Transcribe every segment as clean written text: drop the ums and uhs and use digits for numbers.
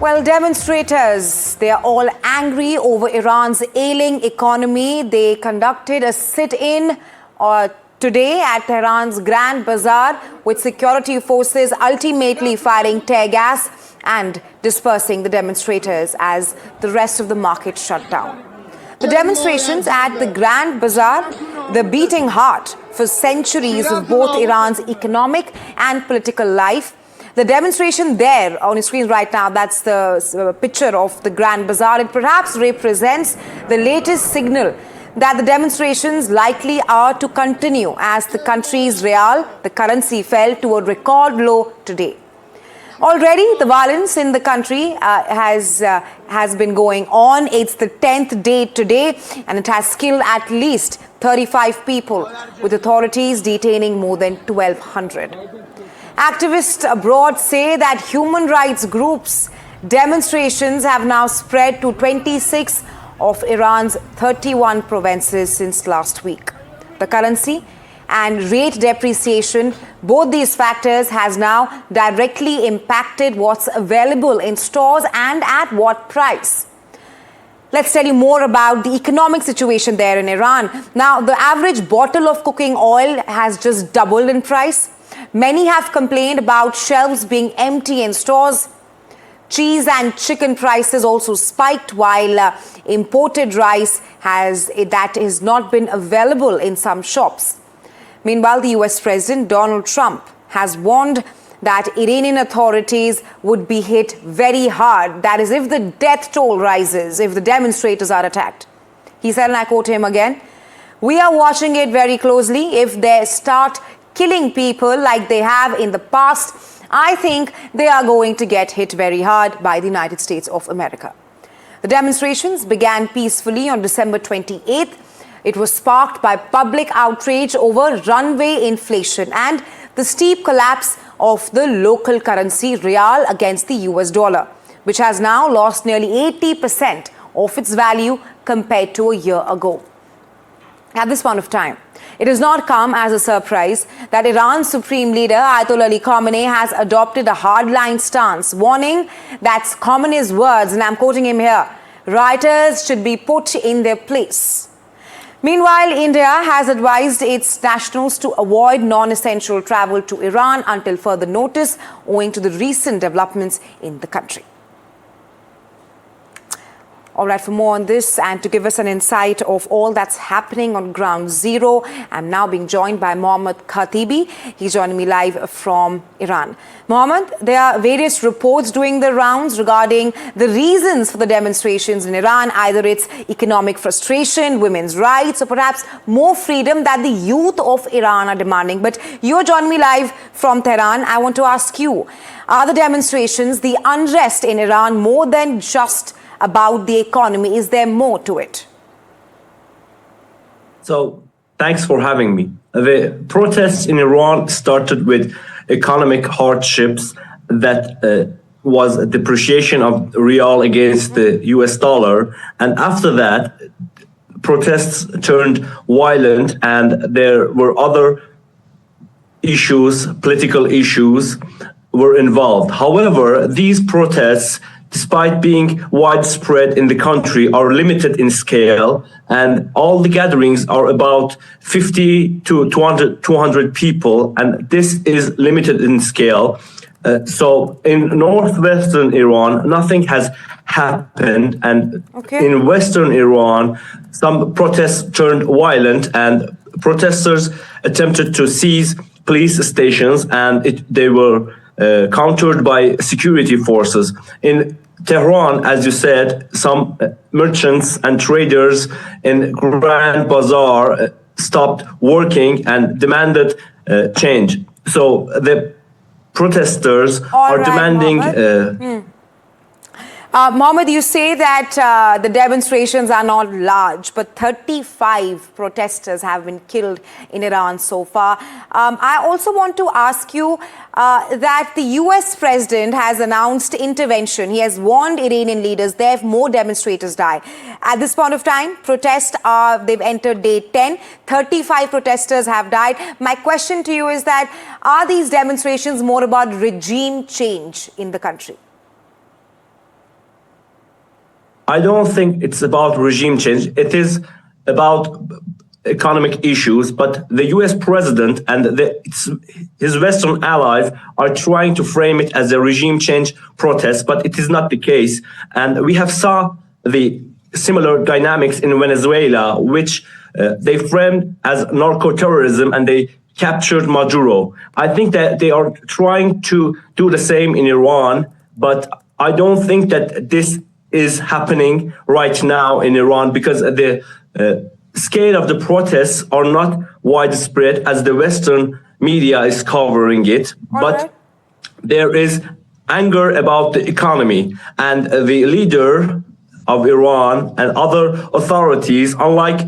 Well, demonstrators, they are all angry over Iran's ailing economy. They conducted a sit-in today at Tehran's Grand Bazaar, with security forces ultimately firing tear gas and dispersing the demonstrators as the rest of the market shut down. The demonstrations at the Grand Bazaar, the beating heart for centuries of both Iran's economic and political life. The demonstration there on your screen right now, that's the picture of the Grand Bazaar. It perhaps represents the latest signal that the demonstrations likely are to continue as the country's Rial, the currency, fell to a record low today. Already, the violence in the country has been going on. It's the 10th day today, and it has killed at least 35 people, with authorities detaining more than 1,200. Activists abroad say that human rights groups' demonstrations have now spread to 26 of Iran's 31 provinces since last week. The currency and rate depreciation, both these factors has now directly impacted what's available in stores and at what price. Let's tell you more about the economic situation there in Iran. Now, the average bottle of cooking oil has just doubled in price. Many have complained about shelves being empty in stores. Cheese and chicken prices also spiked, while imported rice has not been available in some shops. Meanwhile, the US President Donald Trump has warned that Iranian authorities would be hit very hard. That is, if the death toll rises, if the demonstrators are attacked. He said, and I quote him again, "We are watching it very closely. If they start killing people like they have in the past, I think they are going to get hit very hard by the United States of America." The demonstrations began peacefully on December 28th. It was sparked by public outrage over runaway inflation and the steep collapse of the local currency Rial against the US dollar, which has now lost nearly 80% of its value compared to a year ago. At this point of time, it has not come as a surprise that Iran's supreme leader Ayatollah Ali Khamenei has adopted a hardline stance, warning that Khamenei's words, and I'm quoting him here, "Rioters should be put in their place." Meanwhile, India has advised its nationals to avoid non-essential travel to Iran until further notice, owing to the recent developments in the country. All right, for more on this and to give us an insight of all that's happening on ground zero, I'm now being joined by Mohammad Khatibi. He's joining me live from Iran. Mohammad, there are various reports doing the rounds regarding the reasons for the demonstrations in Iran. Either it's economic frustration, women's rights, or perhaps more freedom that the youth of Iran are demanding. But you're joining me live from Tehran. I want to ask you, are the demonstrations, the unrest in Iran, more than just about the economy? Is there more to it? So, thanks for having me. The protests in Iran started with economic hardships that was a depreciation of Rial against the US dollar. And after that, protests turned violent and there were other issues, political issues were involved. However, these protests, despite being widespread in the country, are limited in scale, and all the gatherings are about 50 to 200 people, and this is limited in scale. So in northwestern Iran, nothing has happened, and in western Iran, some protests turned violent, and protesters attempted to seize police stations, and they were countered by security forces. In Tehran, as you said, some merchants and traders in Grand Bazaar stopped working and demanded change. So the protesters are demanding... Mohammed, you say that the demonstrations are not large, but 35 protesters have been killed in Iran so far. I also want to ask you that the US president has announced intervention. He has warned Iranian leaders there if more demonstrators die. At this point of time, protests they've entered day 10. 35 protesters have died. My question to you is that, are these demonstrations more about regime change in the country? I don't think it's about regime change. It is about economic issues, but the US president and his Western allies are trying to frame it as a regime change protest, but it is not the case. And we have saw the similar dynamics in Venezuela, which they framed as narco-terrorism, and they captured Maduro. I think that they are trying to do the same in Iran, but I don't think that this is happening right now in Iran, because the scale of the protests are not widespread as the Western media is covering it. But there is anger about the economy, and the leader of Iran and other authorities, unlike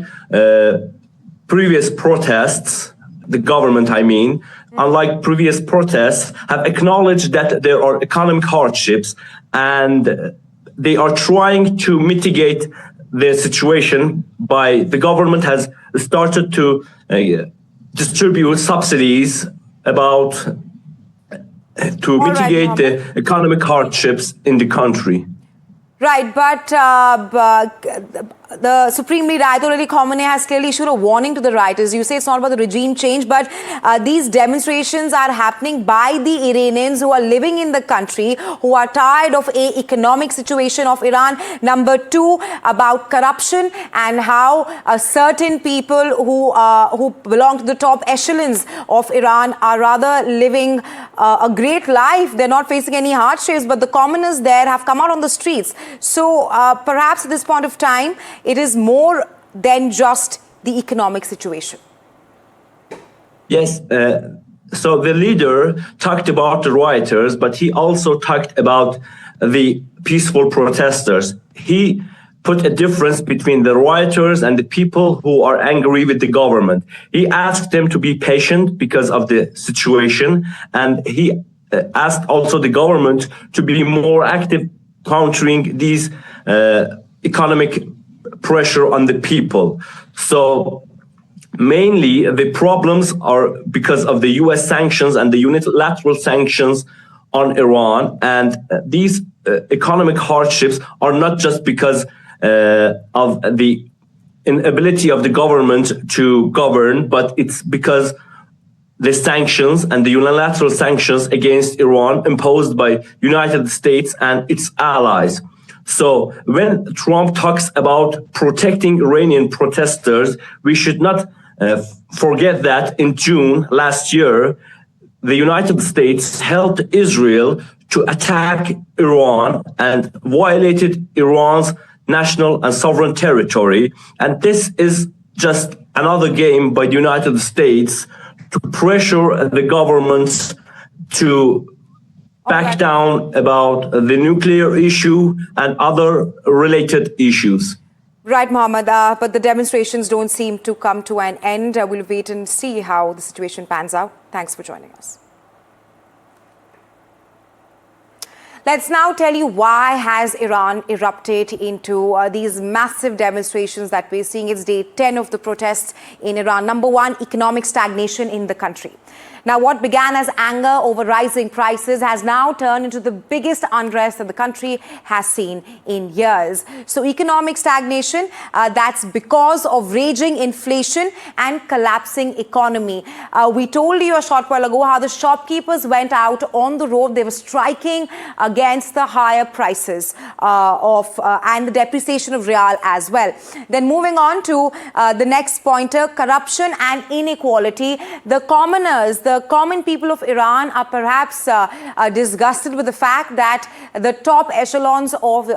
previous protests, the government, I mean, unlike previous protests, have acknowledged that there are economic hardships, and they are trying to mitigate the situation by the government has started to distribute subsidies about to mitigate the economic hardships in the country. Right, but the Supreme Leader Ayatollah Ali Khamenei has clearly issued a warning to the rioters. You say it's not about the regime change, but these demonstrations are happening by the Iranians who are living in the country, who are tired of a economic situation of Iran. Number two, about corruption and how certain people who belong to the top echelons of Iran are rather living a great life. They're not facing any hardships, but the commoners there have come out on the streets. So perhaps at this point of time, it is more than just the economic situation. Yes. So the leader talked about the rioters, but he also talked about the peaceful protesters. He put a difference between the rioters and the people who are angry with the government. He asked them to be patient because of the situation, and he asked also the government to be more active countering these economic pressure on the people. So mainly the problems are because of the US sanctions and the unilateral sanctions on Iran, and these economic hardships are not just because of the inability of the government to govern, but it's because the sanctions and the unilateral sanctions against Iran imposed by United States and its allies. So when Trump talks about protecting Iranian protesters, we should not forget that in June last year, the United States helped Israel to attack Iran and violated Iran's national and sovereign territory. And this is just another game by the United States to pressure the governments to back down about the nuclear issue and other related issues. Right, Mohammed, but the demonstrations don't seem to come to an end. We'll wait and see how the situation pans out. Thanks for joining us. Let's now tell you why has Iran erupted into these massive demonstrations that we're seeing. It's day 10 of the protests in Iran. Number one, economic stagnation in the country. Now, what began as anger over rising prices has now turned into the biggest unrest that the country has seen in years. So economic stagnation, that's because of raging inflation and collapsing economy. We told you a short while ago how the shopkeepers went out on the road. They were striking against the higher prices and the depreciation of Rial as well. Then moving on to the next pointer, corruption and inequality. The commoners, the common people of Iran are perhaps disgusted with the fact that the top echelons of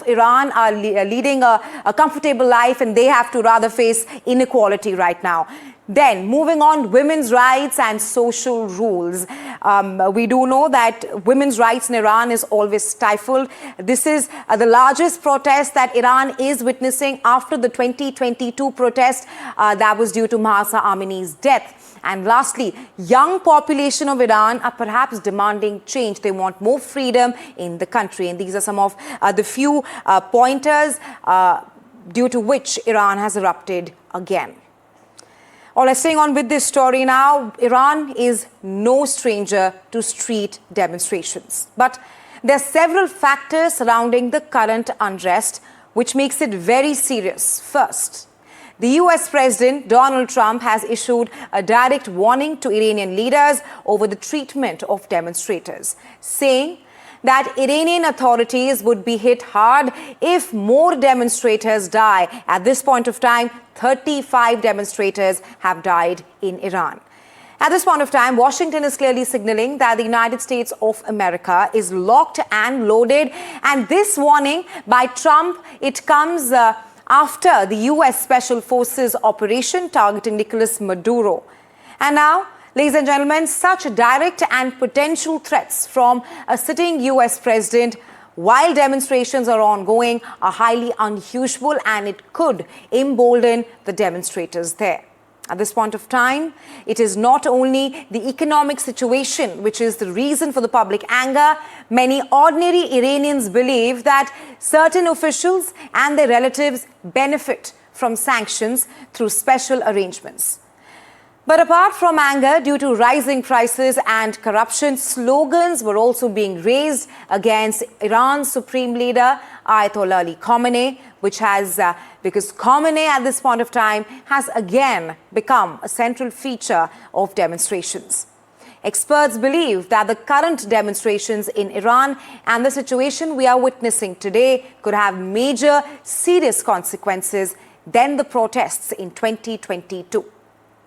Iran are leading a comfortable life, and they have to rather face inequality right now. Then, moving on, women's rights and social rules. We do know that women's rights in Iran is always stifled. This is the largest protest that Iran is witnessing after the 2022 protest that was due to Mahsa Amini's death. And lastly, young population of Iran are perhaps demanding change. They want more freedom in the country. And these are some of the few pointers due to which Iran has erupted again. All right, staying on with this story now, Iran is no stranger to street demonstrations. But There are several factors surrounding the current unrest, which makes it very serious. First, the US President Donald Trump has issued a direct warning to Iranian leaders over the treatment of demonstrators, saying that Iranian authorities would be hit hard if more demonstrators die. At this point of time, 35 demonstrators have died in Iran. At this point of time, Washington is clearly signaling that the United States of America is locked and loaded. And this warning by Trump, it comes after the US Special Forces operation targeting Nicolas Maduro. And now, ladies and gentlemen, such direct and potential threats from a sitting US president while demonstrations are ongoing are highly unusual, and it could embolden the demonstrators there. At this point of time, it is not only the economic situation which is the reason for the public anger. Many ordinary Iranians believe that certain officials and their relatives benefit from sanctions through special arrangements. But apart from anger due to rising prices and corruption, slogans were also being raised against Iran's supreme leader, Ayatollah Ali Khamenei, because Khamenei at this point of time has again become a central feature of demonstrations. Experts believe that the current demonstrations in Iran and the situation we are witnessing today could have major serious consequences than the protests in 2022.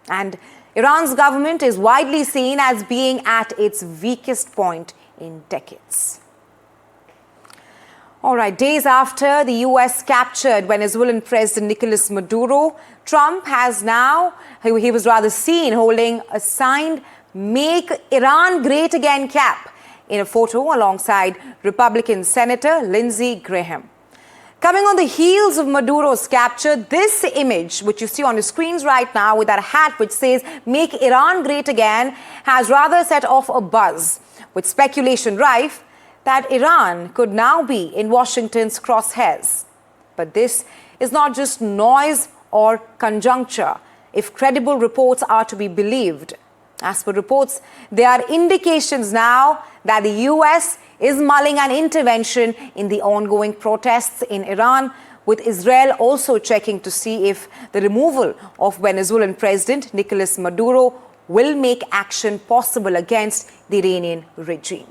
And Iran's government is widely seen as being at its weakest point in decades. All right, days after the US captured Venezuelan President Nicolas Maduro, Trump he was rather seen holding a signed "Make Iran Great Again" cap in a photo alongside Republican Senator Lindsey Graham. Coming on the heels of Maduro's capture, this image, which you see on your screens right now with that hat which says "Make Iran Great Again," has rather set off a buzz, with speculation rife that Iran could now be in Washington's crosshairs. But this is not just noise or conjuncture, if credible reports are to be believed. As per reports, there are indications now that the US is mulling an intervention in the ongoing protests in Iran, with Israel also checking to see if the removal of Venezuelan President Nicolas Maduro will make action possible against the Iranian regime.